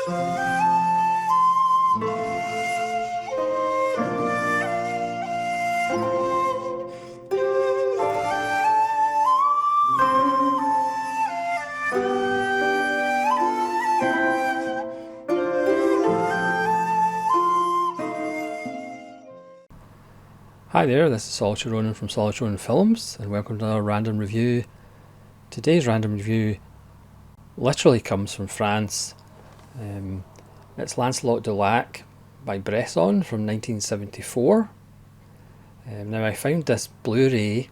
Hi there, this is Solitary Ronin from Solitary Ronin Films, and welcome to another random review. Today's random review literally comes from France. It's Lancelot du Lac by Bresson from 1974. Now I found this Blu-ray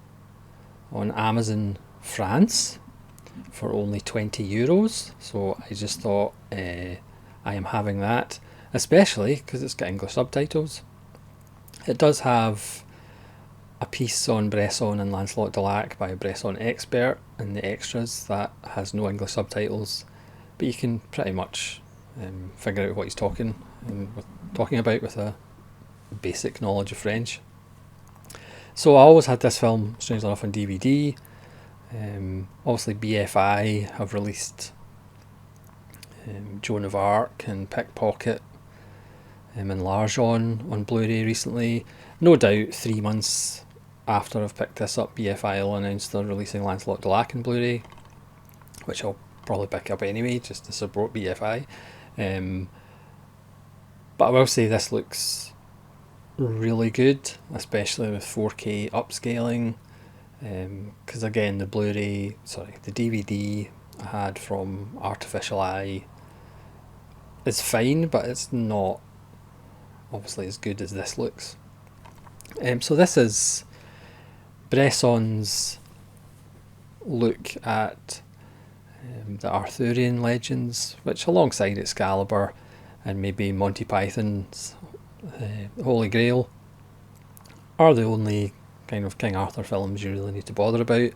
on Amazon France for only €20, so I just thought I am having that, especially because it's got English subtitles. It does have a piece on Bresson and Lancelot du Lac by a Bresson expert in the extras that has no English subtitles, but you can pretty much figure out what he's talking about with a basic knowledge of French. So I always had this film, strangely enough, on DVD. Obviously BFI have released Joan of Arc and Pickpocket and L'Argent on Blu-ray recently. No doubt 3 months after I've picked this up, BFI will announce they're releasing Lancelot du Lac on Blu-ray, which I'll probably pick up anyway just to support BFI. But I will say this looks really good, especially with 4K upscaling, because again the DVD I had from Artificial Eye is fine, but it's not obviously as good as this looks. So this is Bresson's look at the Arthurian legends, which alongside Excalibur and maybe Monty Python's Holy Grail are the only kind of King Arthur films you really need to bother about.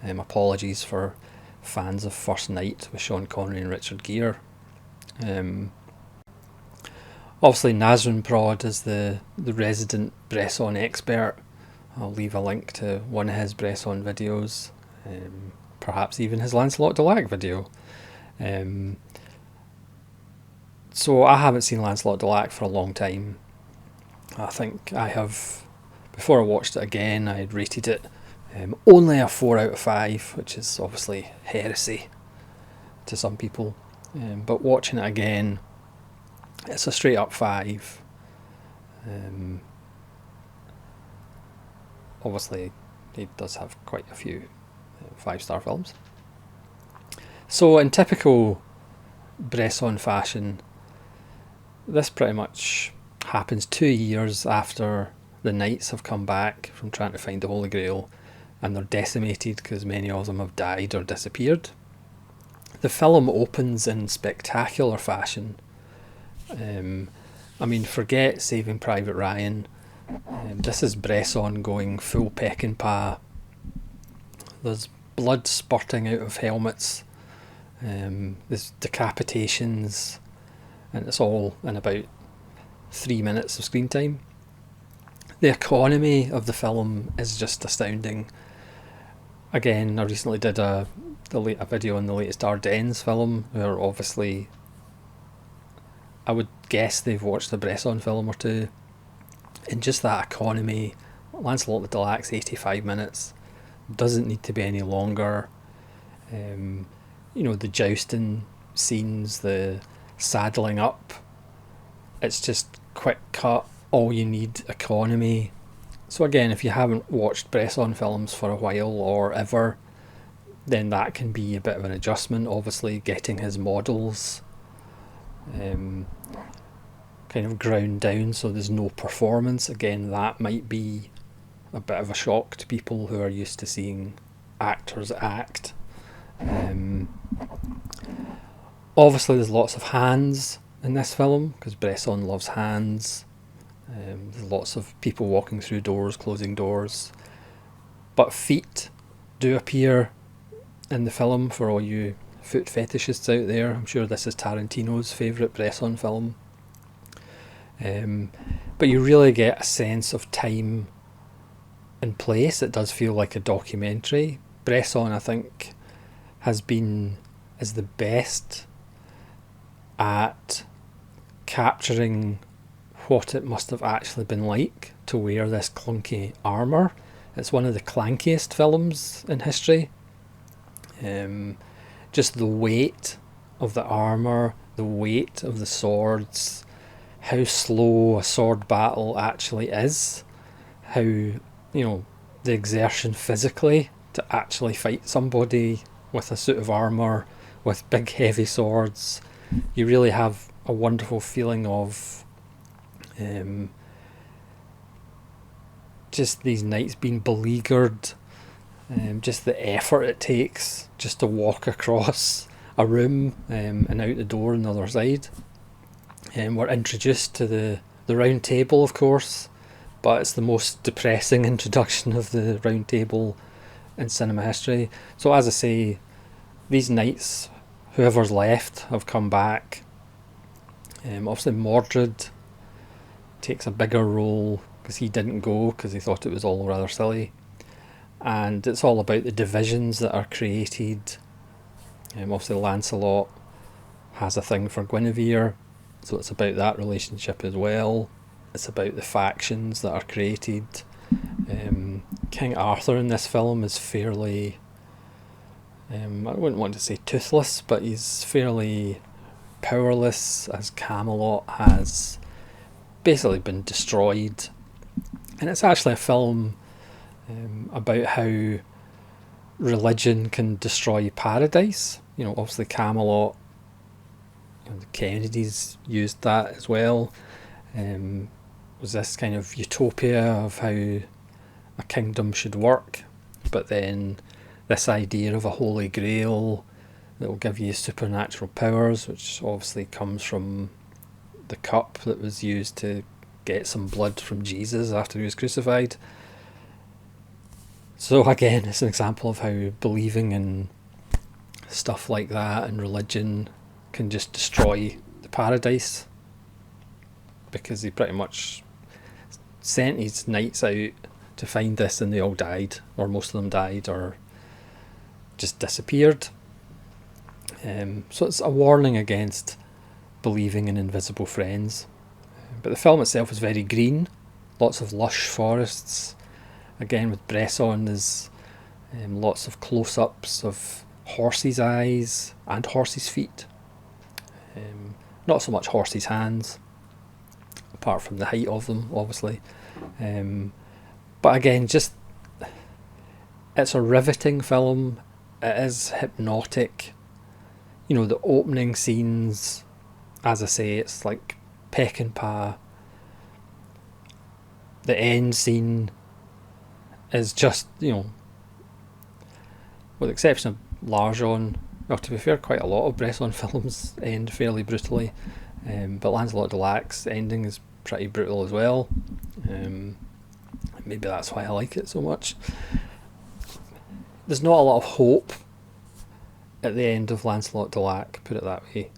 Apologies for fans of First Night with Sean Connery and Richard Gere. Obviously Nazrin Prod is the resident Bresson expert. I'll leave a link to one of his Bresson videos, perhaps even his Lancelot du Lac video. So I haven't seen Lancelot du Lac for a long time. I think I have, before I watched it again, I had rated it only a 4 out of 5, which is obviously heresy to some people. But watching it again, it's a straight up 5. Obviously, he does have quite a few 5-star films. So in typical Bresson fashion, this pretty much happens 2 years after the knights have come back from trying to find the Holy Grail, and they're decimated because many of them have died or disappeared. The film opens in spectacular fashion. Forget Saving Private Ryan. This is Bresson going full Peckinpah. There's blood spurting out of helmets. There's decapitations, and it's all in about 3 minutes of screen time. The economy of the film is just astounding. Again, I recently did a video on the latest Ardennes film, where obviously I would guess they've watched a Bresson film or two. And just that economy, Lancelot du Lac's 85 minutes, doesn't need to be any longer. The jousting scenes, the saddling up, it's just quick cut, all you need, economy. So again, if you haven't watched Bresson films for a while or ever, then that can be a bit of an adjustment. Obviously getting his models kind of ground down so there's no performance, again, that might be a bit of a shock to people who are used to seeing actors act. Obviously there's lots of hands in this film because Bresson loves hands. There's lots of people walking through doors, closing doors, but feet do appear in the film for all you foot fetishists out there. I'm sure this is Tarantino's favourite Bresson film. But you really get a sense of time and place. It does feel like a documentary. Bresson, I think, is the best at capturing what it must have actually been like to wear this clunky armour. It's one of the clankiest films in history. Just the weight of the armour, the weight of the swords, how slow a sword battle actually is, how, the exertion physically to actually fight somebody with a suit of armour, with big heavy swords. You really have a wonderful feeling of just these knights being beleaguered, just the effort it takes just to walk across a room and out the door on the other side. We're introduced to the round table, of course, but it's the most depressing introduction of the round table in cinema history. So as I say, these knights, whoever's left, have come back. Obviously Mordred takes a bigger role because he didn't go because he thought it was all rather silly. And it's all about the divisions that are created. Obviously Lancelot has a thing for Guinevere, so it's about that relationship as well. It's about the factions that are created. King Arthur in this film is fairly, I wouldn't want to say toothless, but he's fairly powerless, as Camelot has basically been destroyed. And it's actually a film about how religion can destroy paradise. Obviously Camelot, the Kennedys used that as well. Was this kind of utopia of how a kingdom should work, but then this idea of a holy grail that will give you supernatural powers, which obviously comes from the cup that was used to get some blood from Jesus after he was crucified. So again, it's an example of how believing in stuff like that and religion can just destroy the paradise, because he pretty much sent his knights out to find this and they all died, or most of them died, or just disappeared. So it's a warning against believing in invisible friends. But the film itself is very green, lots of lush forests. Again, with Bresson, there's lots of close-ups of horses' eyes and horses' feet. Not so much horses' hands, apart from the height of them, obviously. But again, just it's a riveting film. It is hypnotic. The opening scenes, as I say, it's like peck and pa. The end scene is just, with the exception of L'Argent, well, to be fair, quite a lot of Bresson films end fairly brutally, but Lancelot de Lac's ending is pretty brutal as well. Maybe that's why I like it so much. There's not a lot of hope at the end of Lancelot de Lac, put it that way.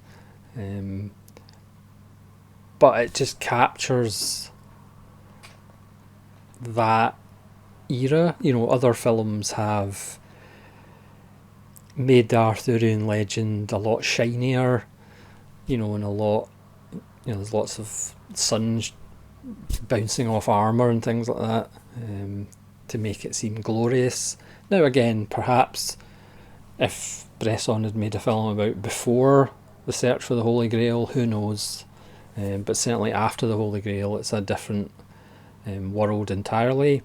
But it just captures that era. Other films have made the Arthurian legend a lot shinier, and a lot, there's lots of sun bouncing off armour and things like that, to make it seem glorious. Now again, perhaps if Bresson had made a film about before the search for the Holy Grail, who knows? But certainly after the Holy Grail, it's a different world entirely.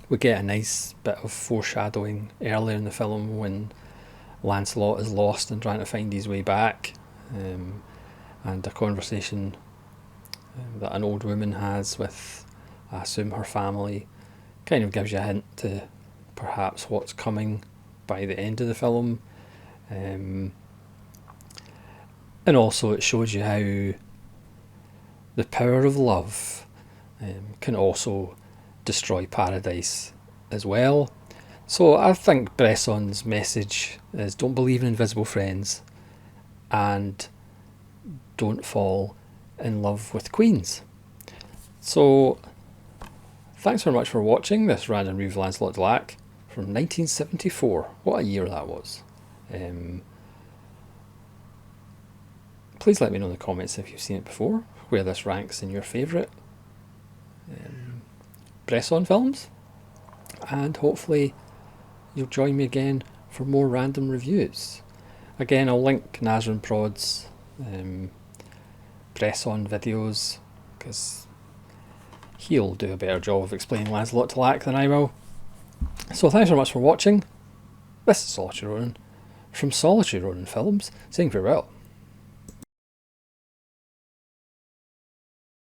We get a nice bit of foreshadowing earlier in the film when Lancelot is lost and trying to find his way back, and a conversation that an old woman has with, I assume, her family, kind of gives you a hint to perhaps what's coming by the end of the film. And also it shows you how the power of love can also destroy paradise as well. So I think Bresson's message is don't believe in invisible friends and don't fall in love with queens. So thanks very much for watching this random review of Lancelot de Lac from 1974. What a year that was. Please let me know in the comments if you've seen it before, where this ranks in your favourite Bresson films, and hopefully you'll join me again for more random reviews. Again, I'll link Nazrin Prod's Bresson videos, because he'll do a better job of explaining Lancelot to Lack than I will. So thanks very much for watching. This is Solitary Ronin from Solitary Ronin Films, saying farewell.